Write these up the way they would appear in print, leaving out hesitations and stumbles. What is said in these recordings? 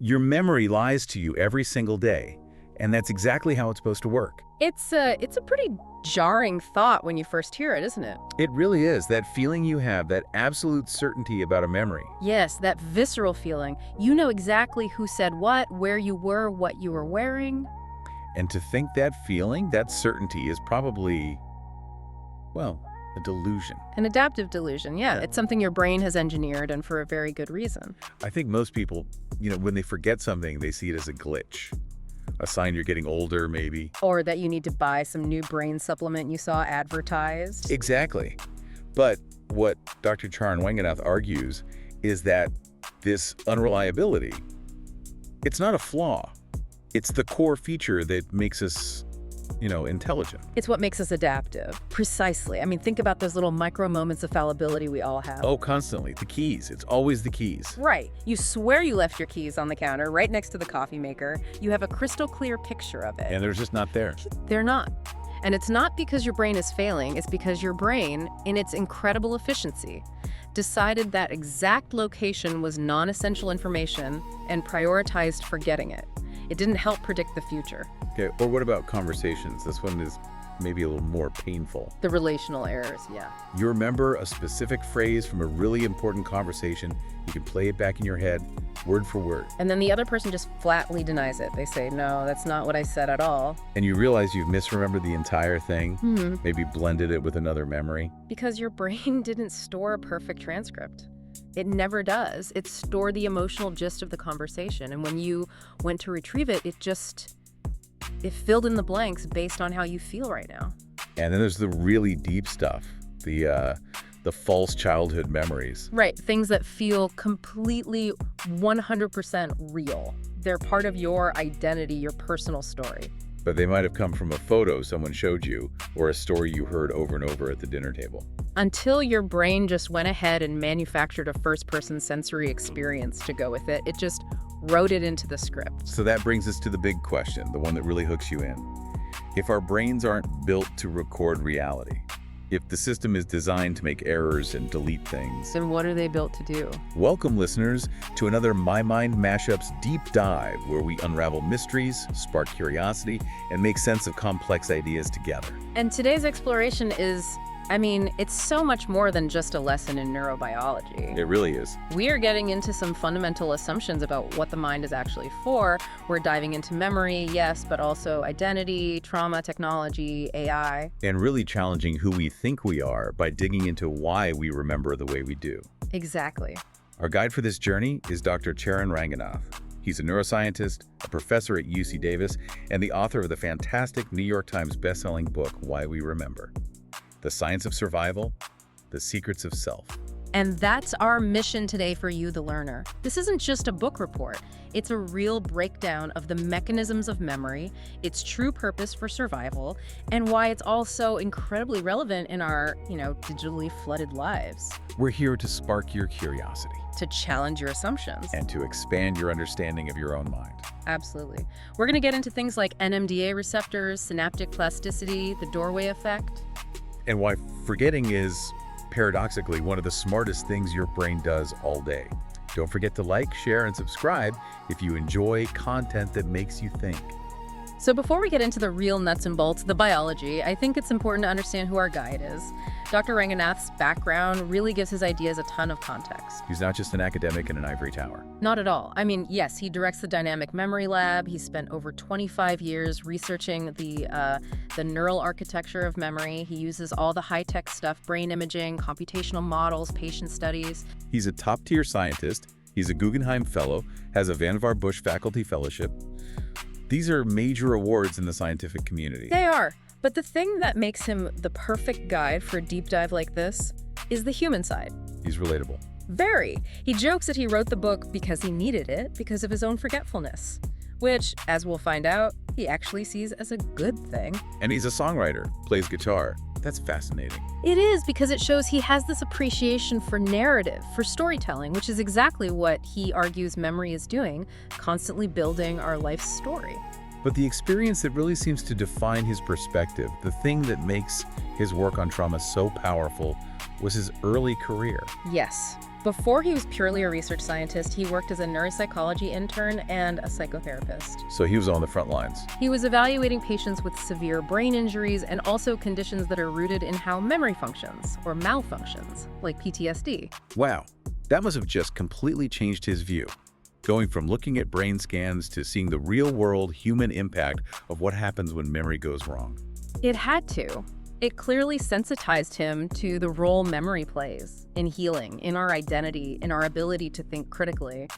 Your memory lies to you every single day, and that's exactly how it's supposed to work. It's a pretty jarring thought when you first hear it, isn't it? It really is, that feeling you have, that absolute certainty about a memory. Yes, that visceral feeling. You know exactly who said what, where you were, what you were wearing. And to think that feeling, that certainty is probably, well, a delusion. An adaptive delusion, yeah. It's something your brain has engineered, and for a very good reason. I think most people, when they forget something, they see it as a glitch. A sign you're getting older, maybe. Or that you need to buy some new brain supplement you saw advertised. Exactly. But what Dr. Charan Ranganath argues is that this unreliability, it's not a flaw. It's the core feature that makes us, intelligent. It's what makes us adaptive. Precisely. I mean, think about those little micro moments of fallibility we all have. Oh, constantly. The keys. It's always the keys. Right. You swear you left your keys on the counter right next to the coffee maker. You have a crystal clear picture of it. And they're just not there. They're not. And it's not because your brain is failing. It's because your brain, in its incredible efficiency, decided that exact location was non-essential information and prioritized forgetting it. It didn't help predict the future. Okay, or what about conversations? This one is maybe a little more painful. The relational errors, yeah. You remember a specific phrase from a really important conversation. You can play it back in your head, word for word. And then the other person just flatly denies it. They say, no, that's not what I said at all. And you realize you've misremembered the entire thing, maybe blended it with another memory. Because your brain didn't store a perfect transcript. It never does. It stored the emotional gist of the conversation. And when you went to retrieve it, it filled in the blanks based on how you feel right now. And then there's the really deep stuff, the false childhood memories. Right, things that feel completely 100% real. They're part of your identity, your personal story. But they might have come from a photo someone showed you or a story you heard over and over at the dinner table. Until your brain just went ahead and manufactured a first-person sensory experience to go with it. It just wrote it into the script. So that brings us to the big question, the one that really hooks you in. If our brains aren't built to record reality, if the system is designed to make errors and delete things, then what are they built to do? Welcome, listeners, to another My Mind MashUps deep dive, where we unravel mysteries, spark curiosity, and make sense of complex ideas together. And today's exploration is, it's so much more than just a lesson in neurobiology. It really is. We are getting into some fundamental assumptions about what the mind is actually for. We're diving into memory, yes, but also identity, trauma, technology, AI. And really challenging who we think we are by digging into why we remember the way we do. Exactly. Our guide for this journey is Dr. Charan Ranganath. He's a neuroscientist, a professor at UC Davis, and the author of the fantastic New York Times bestselling book, Why We Remember: The Science of Survival, The Secrets of Self. And that's our mission today for you, the learner. This isn't just a book report. It's a real breakdown of the mechanisms of memory, its true purpose for survival, and why it's also incredibly relevant in our, digitally flooded lives. We're here to spark your curiosity, to challenge your assumptions, and to expand your understanding of your own mind. Absolutely. We're going to get into things like NMDA receptors, synaptic plasticity, the doorway effect. And why forgetting is, paradoxically, one of the smartest things your brain does all day. Don't forget to like, share, and subscribe if you enjoy content that makes you think. So before we get into the real nuts and bolts, the biology, I think it's important to understand who our guide is. Dr. Ranganath's background really gives his ideas a ton of context. He's not just an academic in an ivory tower. Not at all. Yes, he directs the Dynamic Memory Lab. He spent over 25 years researching the neural architecture of memory. He uses all the high-tech stuff, brain imaging, computational models, patient studies. He's a top-tier scientist. He's a Guggenheim Fellow, has a Vannevar Bush Faculty Fellowship. These are major awards in the scientific community. They are. But the thing that makes him the perfect guide for a deep dive like this is the human side. He's relatable. Very. He jokes that he wrote the book because he needed it because of his own forgetfulness, which, as we'll find out, he actually sees as a good thing. And he's a songwriter, plays guitar. That's fascinating. It is, because it shows he has this appreciation for narrative, for storytelling, which is exactly what he argues memory is doing, constantly building our life's story. But the experience that really seems to define his perspective, the thing that makes his work on trauma so powerful, was his early career. Yes. Before he was purely a research scientist, he worked as a neuropsychology intern and a psychotherapist. So he was on the front lines. He was evaluating patients with severe brain injuries and also conditions that are rooted in how memory functions or malfunctions, like PTSD. Wow, that must have just completely changed his view, going from looking at brain scans to seeing the real-world human impact of what happens when memory goes wrong. It had to. It clearly sensitized him to the role memory plays in healing, in our identity, in our ability to think critically.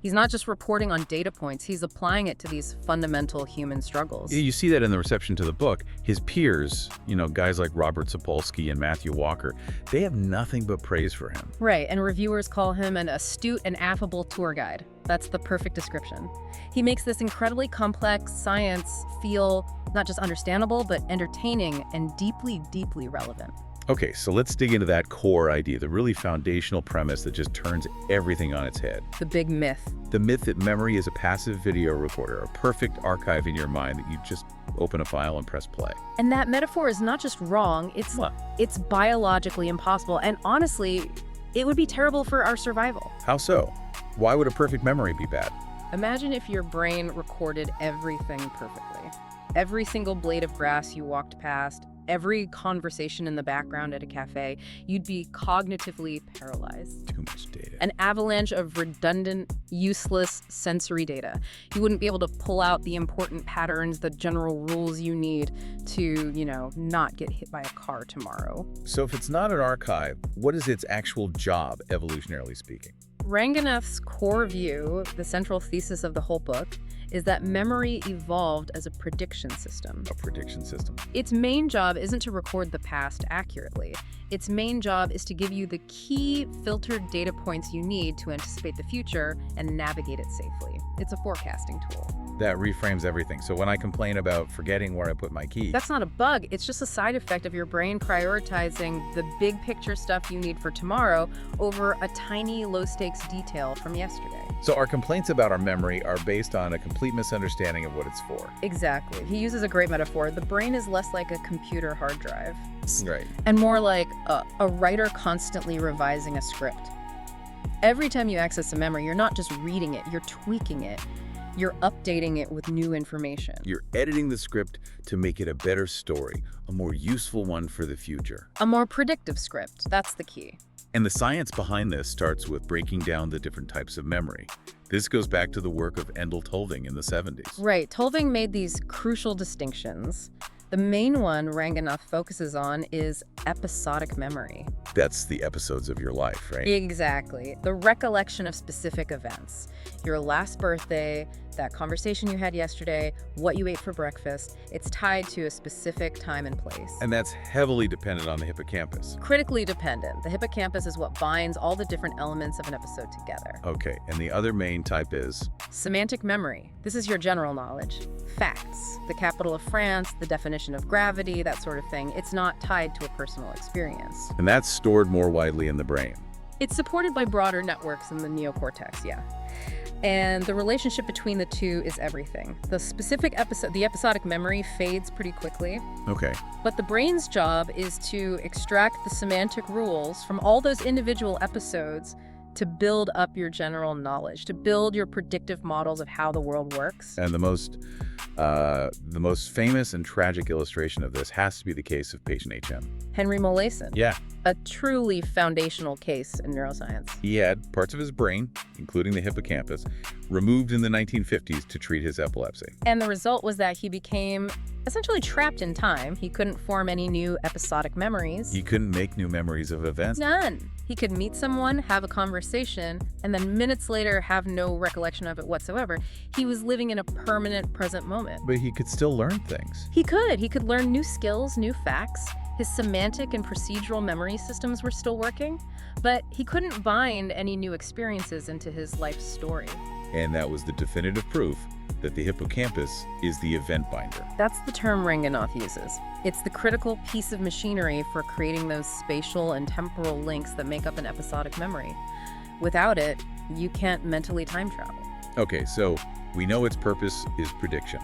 He's not just reporting on data points, he's applying it to these fundamental human struggles. You see that in the reception to the book. His peers, guys like Robert Sapolsky and Matthew Walker, they have nothing but praise for him. Right, and reviewers call him an astute and affable tour guide. That's the perfect description. He makes this incredibly complex science feel not just understandable, but entertaining and deeply, deeply relevant. Okay, so let's dig into that core idea, the really foundational premise that just turns everything on its head. The big myth. The myth that memory is a passive video recorder, a perfect archive in your mind that you just open a file and press play. And that metaphor is not just wrong, it's biologically impossible. And honestly, it would be terrible for our survival. How so? Why would a perfect memory be bad? Imagine if your brain recorded everything perfectly. Every single blade of grass you walked past, every conversation in the background at a cafe, you'd be cognitively paralyzed. Too much data. An avalanche of redundant, useless sensory data. You wouldn't be able to pull out the important patterns, the general rules you need to, not get hit by a car tomorrow. So if it's not an archive, what is its actual job, evolutionarily speaking? Ranganath's core view, the central thesis of the whole book, is that memory evolved as a prediction system. A prediction system. Its main job isn't to record the past accurately. Its main job is to give you the key filtered data points you need to anticipate the future and navigate it safely. It's a forecasting tool. That reframes everything. So when I complain about forgetting where I put my key... That's not a bug. It's just a side effect of your brain prioritizing the big picture stuff you need for tomorrow over a tiny low-stakes detail from yesterday. So our complaints about our memory are based on a complete misunderstanding of what it's for. Exactly. He uses a great metaphor. The brain is less like a computer hard drive. Right. And more like a writer constantly revising a script. Every time you access a memory, you're not just reading it, you're tweaking it. You're updating it with new information. You're editing the script to make it a better story, a more useful one for the future. A more predictive script, that's the key. And the science behind this starts with breaking down the different types of memory. This goes back to the work of Endel Tulving in the 70s. Right, Tulving made these crucial distinctions. The main one Ranganath focuses on is episodic memory. That's the episodes of your life, right? Exactly. The recollection of specific events. Your last birthday, that conversation you had yesterday, what you ate for breakfast. It's tied to a specific time and place. And that's heavily dependent on the hippocampus. Critically dependent. The hippocampus is what binds all the different elements of an episode together. Okay, and the other main type is? Semantic memory. This is your general knowledge. Facts. The capital of France, the definition of gravity, that sort of thing. It's not tied to a personal experience. And that's stored more widely in the brain. It's supported by broader networks in the neocortex, yeah. And the relationship between the two is everything. The specific episode, the episodic memory fades pretty quickly. Okay. But the brain's job is to extract the semantic rules from all those individual episodes to build up your general knowledge, to build your predictive models of how the world works. And the most famous and tragic illustration of this has to be the case of patient HM. Henry Molaison. Yeah. A truly foundational case in neuroscience. He had parts of his brain, including the hippocampus, removed in the 1950s to treat his epilepsy. And the result was that he became essentially trapped in time. He couldn't form any new episodic memories. He couldn't make new memories of events. None. He could meet someone, have a conversation, and then minutes later have no recollection of it whatsoever. He was living in a permanent present moment. But he could still learn things. He could. He could learn new skills, new facts. His semantic and procedural memory systems were still working, but he couldn't bind any new experiences into his life story. And that was the definitive proof that the hippocampus is the event binder. That's the term Ranganath uses. It's the critical piece of machinery for creating those spatial and temporal links that make up an episodic memory. Without it, you can't mentally time travel. Okay, so we know its purpose is prediction.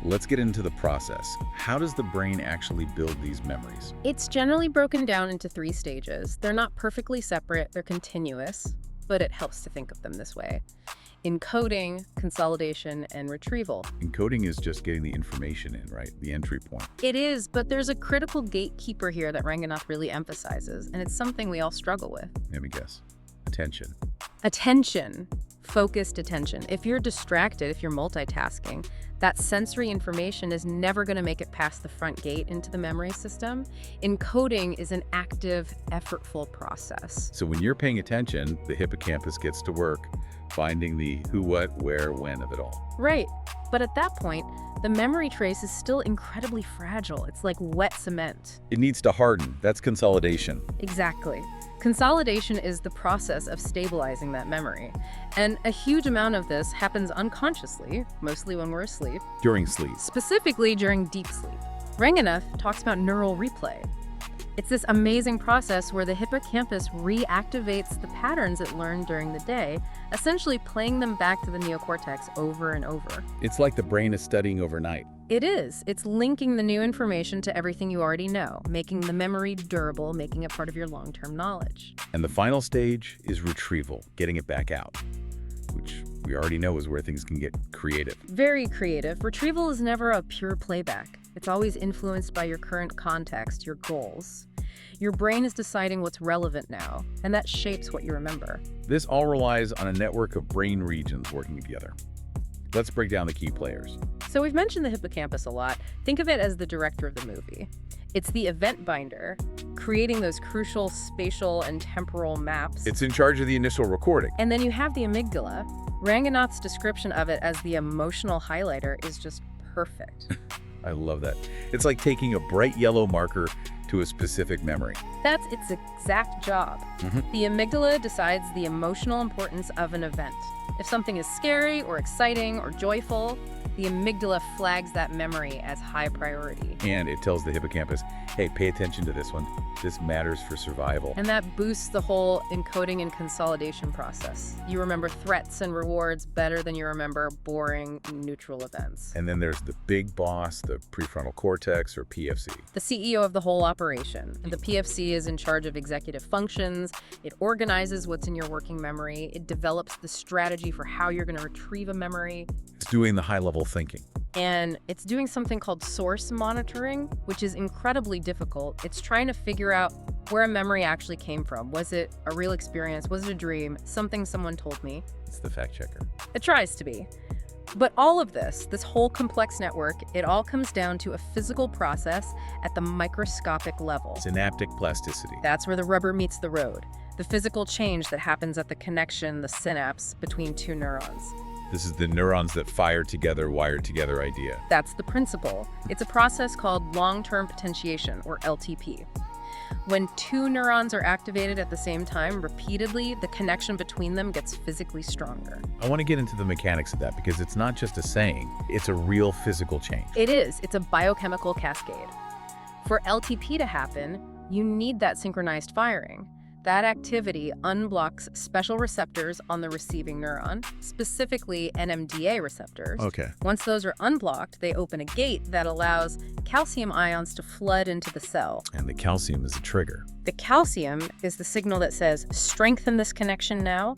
Let's get into the process. How does the brain actually build these memories? It's generally broken down into 3 stages. They're not perfectly separate, they're continuous, but it helps to think of them this way. Encoding, consolidation, and retrieval. Encoding is just getting the information in, right? The entry point. It is, but there's a critical gatekeeper here that Ranganath really emphasizes, and it's something we all struggle with. Let me guess. Attention. Attention. Focused attention. If you're distracted, if you're multitasking, that sensory information is never going to make it past the front gate into the memory system. Encoding is an active, effortful process. So when you're paying attention, the hippocampus gets to work finding the who, what, where, when of it all. Right. But at that point, the memory trace is still incredibly fragile. It's like wet cement. It needs to harden. That's consolidation. Exactly. Consolidation is the process of stabilizing that memory. And a huge amount of this happens unconsciously, mostly when we're asleep, During sleep. specifically during deep sleep. Ranganath talks about neural replay. It's this amazing process where the hippocampus reactivates the patterns it learned during the day, essentially playing them back to the neocortex over and over. It's like the brain is studying overnight. It is. It's linking the new information to everything you already know, making the memory durable, making it part of your long-term knowledge. And the final stage is retrieval, getting it back out, which we already know is where things can get creative. Very creative. Retrieval is never a pure playback. It's always influenced by your current context, your goals. Your brain is deciding what's relevant now, and that shapes what you remember. This all relies on a network of brain regions working together. Let's break down the key players. So we've mentioned the hippocampus a lot. Think of it as the director of the movie. It's the event binder, creating those crucial spatial and temporal maps. It's in charge of the initial recording. And then you have the amygdala. Ranganath's description of it as the emotional highlighter is just perfect. I love that. It's like taking a bright yellow marker to a specific memory. That's its exact job. The amygdala decides the emotional importance of an event. If something is scary or exciting or joyful, the amygdala flags that memory as high priority. And it tells the hippocampus, hey, pay attention to this one. This matters for survival. And that boosts the whole encoding and consolidation process. You remember threats and rewards better than you remember boring, neutral events. And then there's the big boss, the prefrontal cortex, or PFC. The CEO of the whole operation. And the PFC is in charge of executive functions. It organizes what's in your working memory. It develops the strategy for how you're going to retrieve a memory. It's doing the high-level thinking. And it's doing something called source monitoring, which is incredibly difficult. It's trying to figure out where a memory actually came from. Was it a real experience? Was it a dream? Something someone told me? It's the fact checker. It tries to be. But all of this whole complex network, it all comes down to a physical process at the microscopic level. Synaptic plasticity. That's where the rubber meets the road. The physical change that happens at the connection, the synapse, between 2 neurons. This is the neurons that fire together, wire together idea. That's the principle. It's a process called long-term potentiation, or LTP. When 2 neurons are activated at the same time repeatedly, the connection between them gets physically stronger. I want to get into the mechanics of that because it's not just a saying, it's a real physical change. It is. It's a biochemical cascade. For LTP to happen, you need that synchronized firing. That activity unblocks special receptors on the receiving neuron, specifically NMDA receptors. Okay. Once those are unblocked, they open a gate that allows calcium ions to flood into the cell. And the calcium is a trigger. The calcium is the signal that says, strengthen this connection now.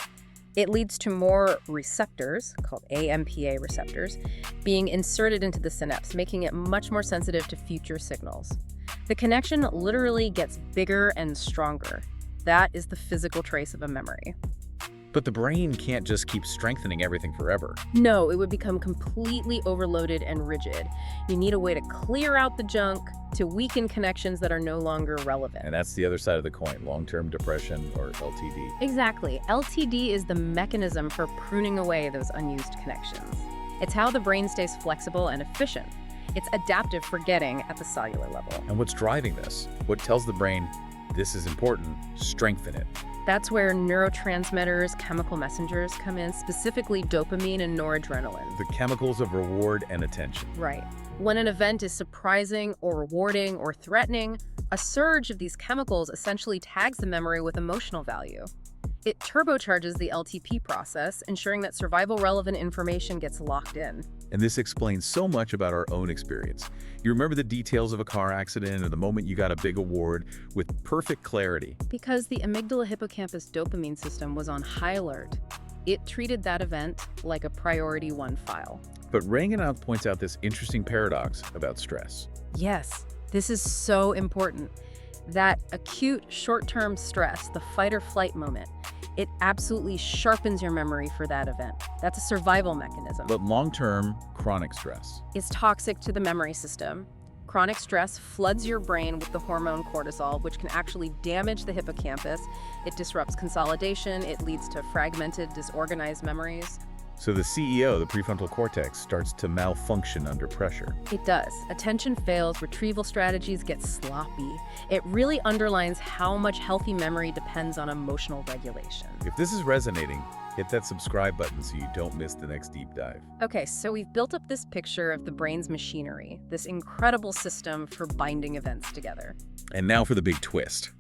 It leads to more receptors, called AMPA receptors, being inserted into the synapse, making it much more sensitive to future signals. The connection literally gets bigger and stronger. That is the physical trace of a memory. But the brain can't just keep strengthening everything forever. No, it would become completely overloaded and rigid. You need a way to clear out the junk, to weaken connections that are no longer relevant. And that's the other side of the coin, long-term depression or LTD. Exactly. LTD is the mechanism for pruning away those unused connections. It's how the brain stays flexible and efficient. It's adaptive forgetting at the cellular level. And what's driving this? What tells the brain, this is important, strengthen it? That's where neurotransmitters, chemical messengers come in, specifically dopamine and noradrenaline. The chemicals of reward and attention. Right. When an event is surprising or rewarding or threatening, a surge of these chemicals essentially tags the memory with emotional value. It turbocharges the LTP process, ensuring that survival-relevant information gets locked in. And this explains so much about our own experience. You remember the details of a car accident or the moment you got a big award with perfect clarity. Because the amygdala-hippocampus dopamine system was on high alert, it treated that event like a priority 1 file. But Ranganath points out this interesting paradox about stress. Yes, this is so important. That acute short-term stress, the fight or flight moment, it absolutely sharpens your memory for that event. That's a survival mechanism. But long-term, chronic stress Is toxic to the memory system. Chronic stress floods your brain with the hormone cortisol, which can actually damage the hippocampus. It disrupts consolidation. It leads to fragmented, disorganized memories. So the CEO, the prefrontal cortex, starts to malfunction under pressure. It does. Attention fails, retrieval strategies get sloppy. It really underlines how much healthy memory depends on emotional regulation. If this is resonating, hit that subscribe button so you don't miss the next deep dive. Okay, so we've built up this picture of the brain's machinery, this incredible system for binding events together. And now for the big twist.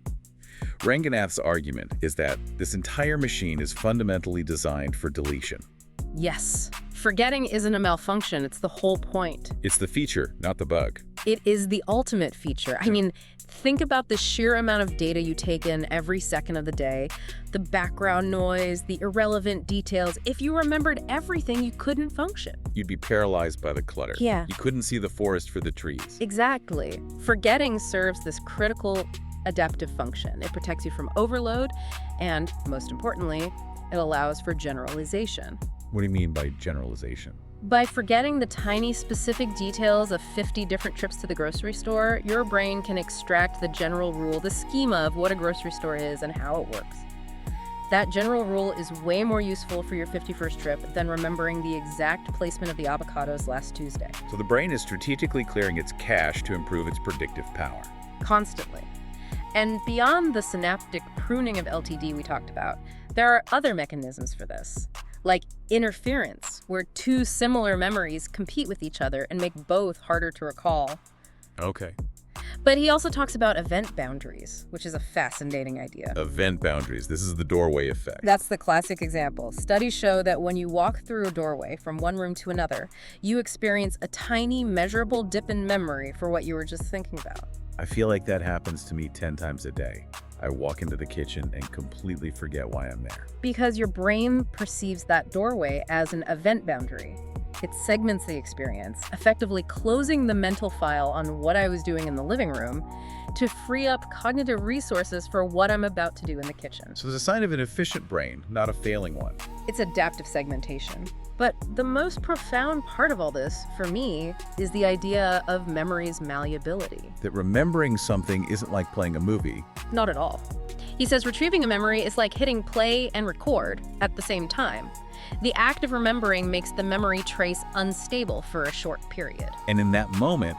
Ranganath's argument is that this entire machine is fundamentally designed for deletion. Yes, forgetting isn't a malfunction, it's the whole point. It's the feature, not the bug. It is the ultimate feature. I mean, think about the sheer amount of data you take in every second of the day, the background noise, the irrelevant details. If you remembered everything, you couldn't function. You'd be paralyzed by the clutter. Yeah. You couldn't see the forest for the trees. Exactly. Forgetting serves this critical adaptive function. It protects you from overload, and most importantly, it allows for generalization. What do you mean by generalization? By forgetting the tiny specific details of 50 different trips to the grocery store, your brain can extract the general rule, the schema of what a grocery store is and how it works. That general rule is way more useful for your 51st trip than remembering the exact placement of the avocados last Tuesday. So the brain is strategically clearing its cache to improve its predictive power. Constantly. And beyond the synaptic pruning of LTD we talked about, there are other mechanisms for this, like interference, where two similar memories compete with each other and make both harder to recall. Okay. But he also talks about event boundaries, which is a fascinating idea. Event boundaries. This is the doorway effect. That's the classic example. Studies show that when you walk through a doorway from one room to another, you experience a tiny, measurable dip in memory for what you were just thinking about. I feel like that happens to me 10 times a day. I walk into the kitchen and completely forget why I'm there. Because your brain perceives that doorway as an event boundary. It segments the experience, effectively closing the mental file on what I was doing in the living room to free up cognitive resources for what I'm about to do in the kitchen. So it's a sign of an efficient brain, not a failing one. It's adaptive segmentation. But the most profound part of all this, for me, is the idea of memory's malleability. That remembering something isn't like playing a movie. Not at all. He says retrieving a memory is like hitting play and record at the same time. The act of remembering makes the memory trace unstable for a short period. And in that moment,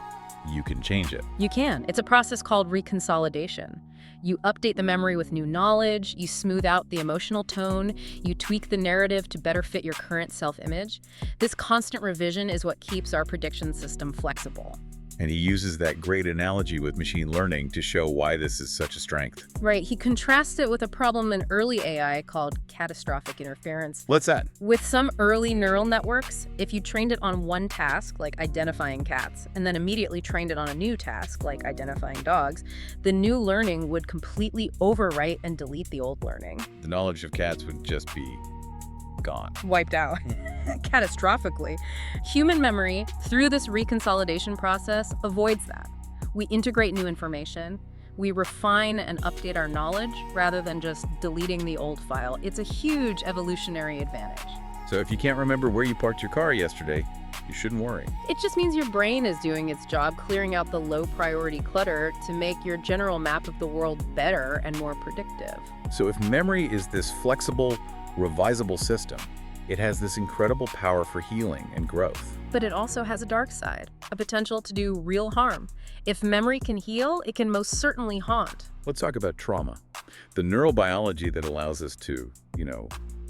you can change it. You can. It's a process called reconsolidation. You update the memory with new knowledge, you smooth out the emotional tone, you tweak the narrative to better fit your current self-image. This constant revision is what keeps our prediction system flexible. And he uses that great analogy with machine learning to show why this is such a strength. Right, he contrasts it with a problem in early AI called catastrophic interference. What's that? With some early neural networks, if you trained it on one task, like identifying cats, and then immediately trained it on a new task, like identifying dogs, the new learning would completely overwrite and delete the old learning. The knowledge of cats would just be gone. Wiped out. Catastrophically. Human memory, through this reconsolidation process, avoids that. We integrate new information. We refine and update our knowledge rather than just deleting the old file. It's a huge evolutionary advantage. So if you can't remember where you parked your car yesterday, you shouldn't worry. It just means your brain is doing its job clearing out the low-priority clutter to make your general map of the world better and more predictive. So if memory is this flexible, revisable system, it has this incredible power for healing and growth. But it also has a dark side, a potential to do real harm. If memory can heal, it can most certainly haunt. Let's talk about trauma. The neurobiology that allows us to,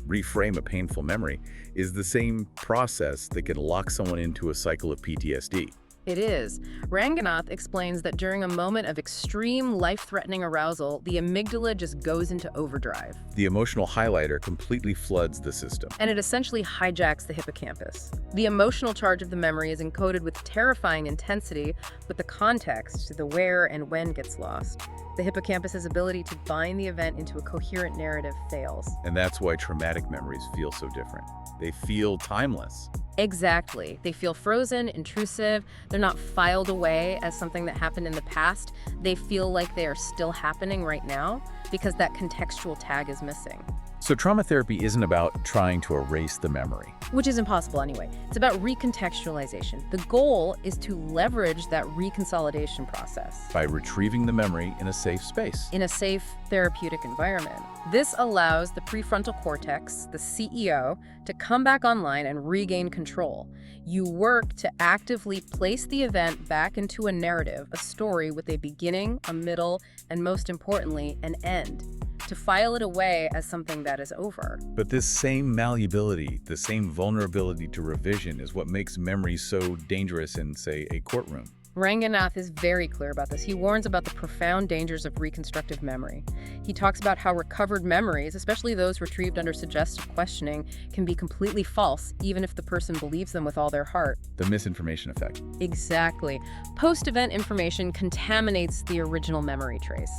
reframe a painful memory is the same process that can lock someone into a cycle of PTSD. It is. Ranganath explains that during a moment of extreme life-threatening arousal, the amygdala just goes into overdrive. The emotional highlighter completely floods the system. And it essentially hijacks the hippocampus. The emotional charge of the memory is encoded with terrifying intensity, but the context, the where and when, gets lost. The hippocampus's ability to bind the event into a coherent narrative fails. And that's why traumatic memories feel so different. They feel timeless. Exactly. They feel frozen, intrusive. They're not filed away as something that happened in the past. They feel like they are still happening right now because that contextual tag is missing. So trauma therapy isn't about trying to erase the memory. Which is impossible anyway. It's about recontextualization. The goal is to leverage that reconsolidation process By retrieving the memory in a safe space. in a safe therapeutic environment. This allows the prefrontal cortex, the CEO, to come back online and regain control. You work to actively place the event back into a narrative, a story with a beginning, a middle, and most importantly, an end, to file it away as something that is over. But this same malleability, the same vulnerability to revision is what makes memory so dangerous in, say, a courtroom. Ranganath is very clear about this. He warns about the profound dangers of reconstructive memory. He talks about how recovered memories, especially those retrieved under suggestive questioning, can be completely false, even if the person believes them with all their heart. The misinformation effect. Exactly. Post-event information contaminates the original memory trace.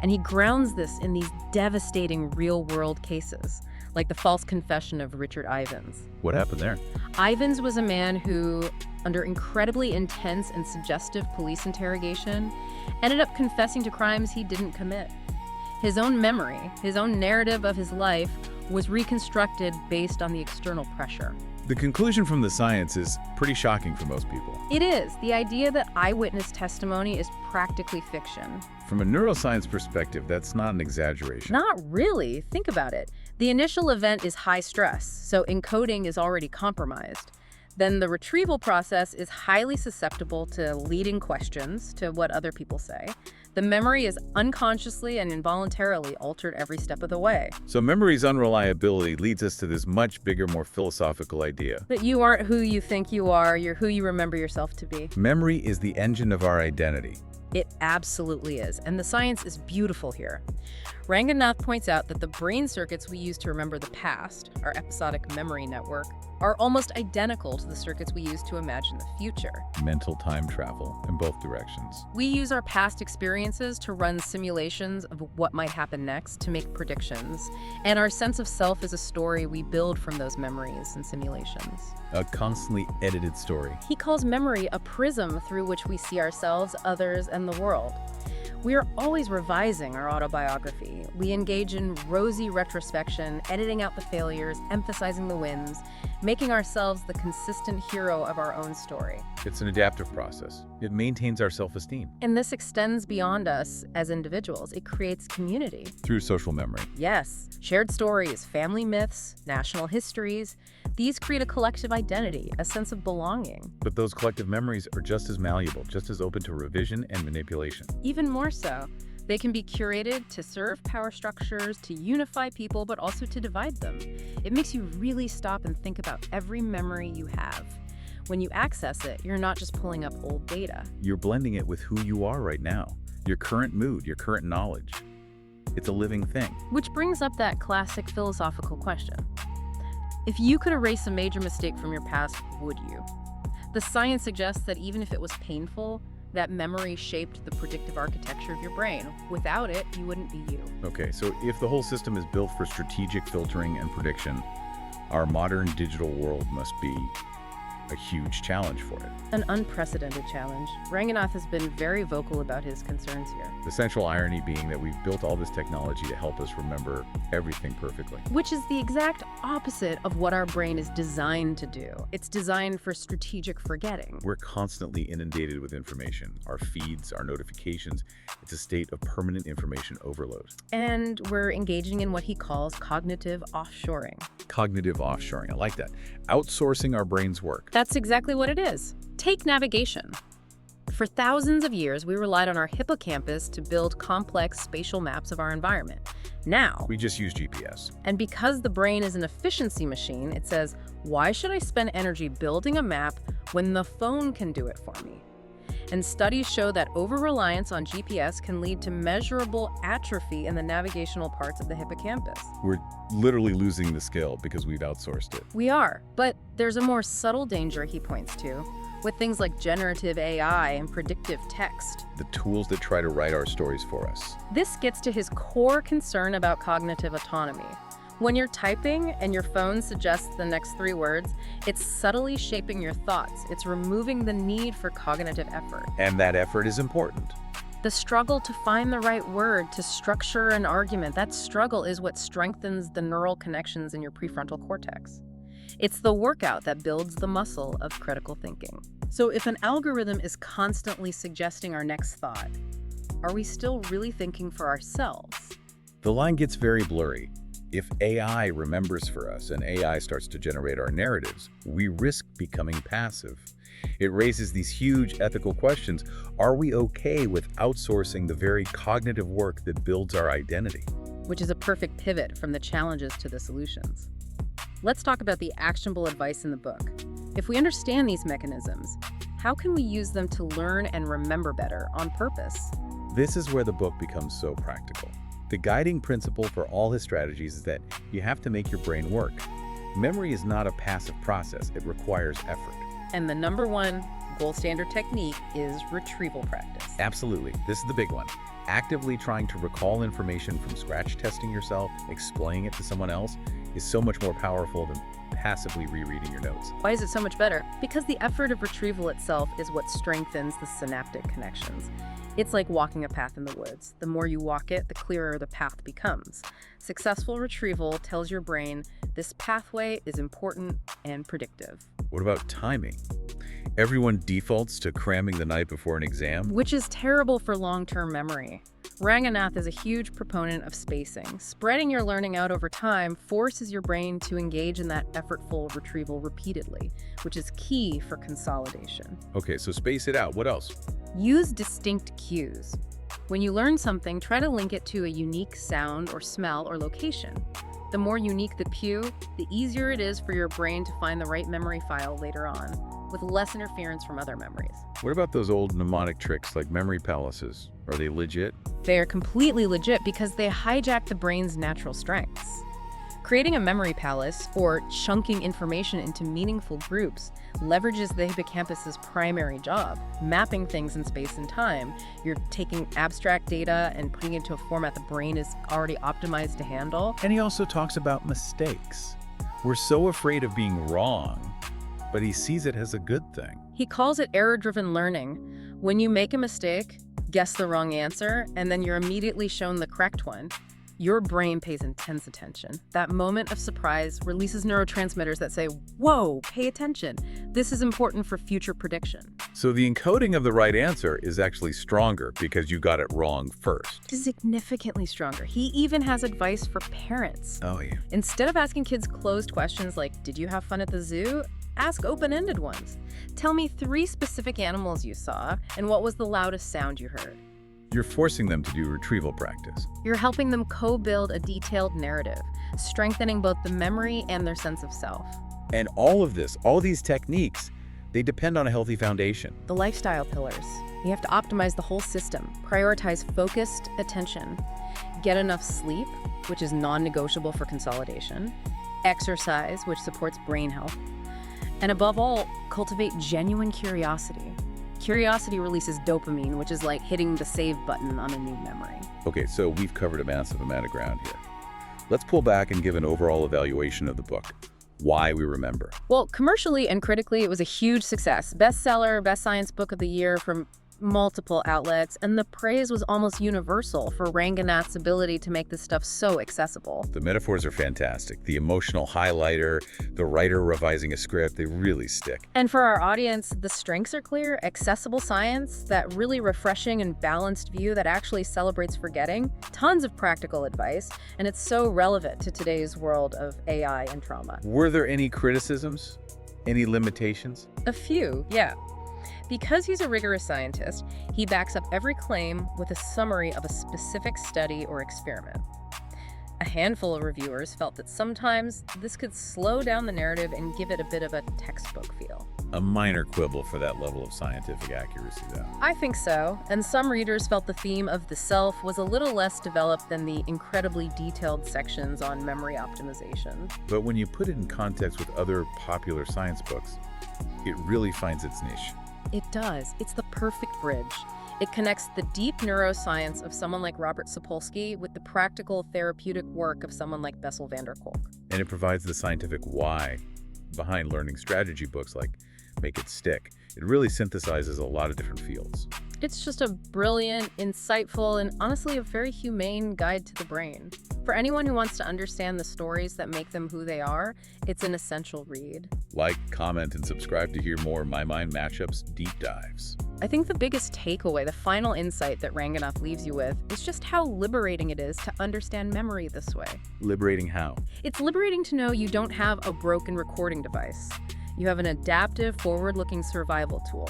And he grounds this in these devastating real-world cases, like the false confession of Richard Ivins. What happened there? Ivins was a man who, under incredibly intense and suggestive police interrogation, ended up confessing to crimes he didn't commit. His own memory, his own narrative of his life, was reconstructed based on the external pressure. The conclusion from the science is pretty shocking for most people. It is. The idea that eyewitness testimony is practically fiction. From a neuroscience perspective, that's not an exaggeration. Not really. Think about it. The initial event is high stress, so encoding is already compromised. Then the retrieval process is highly susceptible to leading questions, to what other people say. The memory is unconsciously and involuntarily altered every step of the way. So memory's unreliability leads us to this much bigger, more philosophical idea. That you aren't who you think you are, you're who you remember yourself to be. Memory is the engine of our identity. It absolutely is, and the science is beautiful here. Ranganath points out that the brain circuits we use to remember the past, our episodic memory network, are almost identical to the circuits we use to imagine the future. Mental time travel in both directions. We use our past experiences to run simulations of what might happen next, to make predictions, and our sense of self is a story we build from those memories and simulations. A constantly edited story. He calls memory a prism through which we see ourselves, others, and the world. We are always revising our autobiography. We engage in rosy retrospection, editing out the failures, emphasizing the wins, making ourselves the consistent hero of our own story. It's an adaptive process. It maintains our self-esteem. And this extends beyond us as individuals. It creates community. Through social memory. Yes, shared stories, family myths, national histories. These create a collective identity, a sense of belonging. But those collective memories are just as malleable, just as open to revision and manipulation. Even more so. They can be curated to serve power structures, to unify people, but also to divide them. It makes you really stop and think about every memory you have. When you access it, you're not just pulling up old data. You're blending it with who you are right now, your current mood, your current knowledge. It's a living thing. Which brings up that classic philosophical question. If you could erase a major mistake from your past, would you? The science suggests that even if it was painful, that memory shaped the predictive architecture of your brain. Without it, you wouldn't be you. Okay, so if the whole system is built for strategic filtering and prediction, our modern digital world must be a huge challenge for it. An unprecedented challenge. Ranganath has been very vocal about his concerns here. The central irony being that we've built all this technology to help us remember everything perfectly. Which is the exact opposite of what our brain is designed to do. It's designed for strategic forgetting. We're constantly inundated with information. Our feeds, our notifications, it's a state of permanent information overload. And we're engaging in what he calls cognitive offshoring. Cognitive offshoring, I like that. Outsourcing our brain's work. That's exactly what it is. Take navigation. For thousands of years, we relied on our hippocampus to build complex spatial maps of our environment. Now, We just use GPS. and because the brain is an efficiency machine, it says, why should I spend energy building a map when the phone can do it for me? And studies show that over-reliance on GPS can lead to measurable atrophy in the navigational parts of the hippocampus. We're literally losing the skill because we've outsourced it. We are, but there's a more subtle danger he points to, with things like generative AI and predictive text. The tools that try to write our stories for us. This gets to his core concern about cognitive autonomy. When you're typing and your phone suggests the next 3 words, it's subtly shaping your thoughts. It's removing the need for cognitive effort. And that effort is important. The struggle to find the right word, to structure an argument, that struggle is what strengthens the neural connections in your prefrontal cortex. It's the workout that builds the muscle of critical thinking. So if an algorithm is constantly suggesting our next thought, are we still really thinking for ourselves? The line gets very blurry. If AI remembers for us and AI starts to generate our narratives, we risk becoming passive. It raises these huge ethical questions. Are we okay with outsourcing the very cognitive work that builds our identity? Which is a perfect pivot from the challenges to the solutions. Let's talk about the actionable advice in the book. If we understand these mechanisms, how can we use them to learn and remember better on purpose? This is where the book becomes so practical. The guiding principle for all his strategies is that you have to make your brain work. Memory is not a passive process, it requires effort. And the #1 gold standard technique is retrieval practice. Absolutely, this is the big one. Actively trying to recall information from scratch testing yourself, explaining it to someone else, is so much more powerful than passively rereading your notes. Why is it so much better? Because the effort of retrieval itself is what strengthens the synaptic connections. It's like walking a path in the woods. The more you walk it, the clearer the path becomes. Successful retrieval tells your brain this pathway is important and predictive. What about timing? Everyone defaults to cramming the night before an exam. Which is terrible for long-term memory. Ranganath is a huge proponent of spacing. Spreading your learning out over time forces your brain to engage in that effortful retrieval repeatedly, which is key for consolidation. Okay, so space it out. What else? Use distinct cues. When you learn something, try to link it to a unique sound or smell or location. The more unique the cue, the easier it is for your brain to find the right memory file later on, with less interference from other memories. What about those old mnemonic tricks like memory palaces? Are they legit? They are completely legit because they hijack the brain's natural strengths. Creating a memory palace, or chunking information into meaningful groups, leverages the hippocampus's primary job, mapping things in space and time. You're taking abstract data and putting it into a format the brain is already optimized to handle. And he also talks about mistakes. We're so afraid of being wrong, but he sees it as a good thing. He calls it error-driven learning. When you make a mistake, guess the wrong answer, and then you're immediately shown the correct one, your brain pays intense attention. That moment of surprise releases neurotransmitters that say, whoa, pay attention. This is important for future prediction. So the encoding of the right answer is actually stronger because you got it wrong first. Significantly stronger. He even has advice for parents. Oh, yeah. Instead of asking kids closed questions like, did you have fun at the zoo? Ask open-ended ones. Tell me 3 specific animals you saw, and what was the loudest sound you heard? You're forcing them to do retrieval practice. You're helping them co-build a detailed narrative, strengthening both the memory and their sense of self. And all of this, all these techniques, they depend on a healthy foundation. The lifestyle pillars. You have to optimize the whole system, prioritize focused attention, get enough sleep, which is non-negotiable for consolidation, exercise, which supports brain health, and above all, cultivate genuine curiosity. Curiosity releases dopamine, which is like hitting the save button on a new memory. Okay, so we've covered a massive amount of ground here. Let's pull back and give an overall evaluation of the book. Why we remember. Well, commercially and critically, it was a huge success. Bestseller, best science book of the year from multiple outlets, and the praise was almost universal for Ranganath's ability to make this stuff so accessible. The metaphors are fantastic. The emotional highlighter, the writer revising a script, they really stick. And for our audience, the strengths are clear: accessible science, that really refreshing and balanced view that actually celebrates forgetting, tons of practical advice, and it's so relevant to today's world of AI and trauma. Were there any criticisms? Any limitations? A few, yeah. Because he's a rigorous scientist, he backs up every claim with a summary of a specific study or experiment. A handful of reviewers felt that sometimes this could slow down the narrative and give it a bit of a textbook feel. A minor quibble for that level of scientific accuracy, though. I think so, and some readers felt the theme of the self was a little less developed than the incredibly detailed sections on memory optimization. But when you put it in context with other popular science books, it really finds its niche. It does. It's the perfect bridge. It connects the deep neuroscience of someone like Robert Sapolsky with the practical therapeutic work of someone like Bessel van der Kolk. And it provides the scientific why behind learning strategy books like Make It Stick. It really synthesizes a lot of different fields. It's just a brilliant, insightful, and honestly a very humane guide to the brain. For anyone who wants to understand the stories that make them who they are, it's an essential read. Like, comment, and subscribe to hear more My Mind MashUps deep dives. I think the biggest takeaway, the final insight that Ranganath leaves you with, is just how liberating it is to understand memory this way. Liberating how? It's liberating to know you don't have a broken recording device. You have an adaptive, forward-looking survival tool.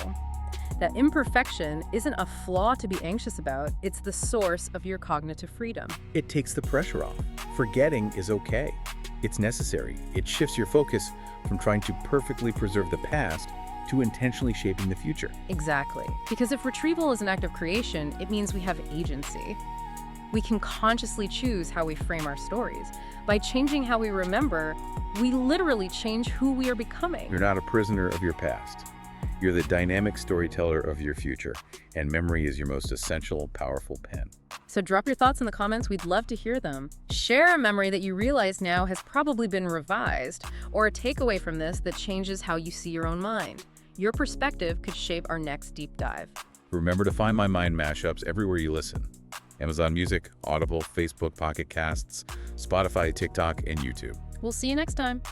That imperfection isn't a flaw to be anxious about, it's the source of your cognitive freedom. It takes the pressure off. Forgetting is okay. It's necessary. It shifts your focus from trying to perfectly preserve the past to intentionally shaping the future. Exactly. Because if retrieval is an act of creation, it means we have agency. We can consciously choose how we frame our stories. By changing how we remember, we literally change who we are becoming. You're not a prisoner of your past. You're the dynamic storyteller of your future, and memory is your most essential, powerful pen. So drop your thoughts in the comments. We'd love to hear them. Share a memory that you realize now has probably been revised, or a takeaway from this that changes how you see your own mind. Your perspective could shape our next deep dive. Remember to find My Mind MashUps everywhere you listen. Amazon Music, Audible, Facebook, Pocket Casts, Spotify, TikTok, and YouTube. We'll see you next time.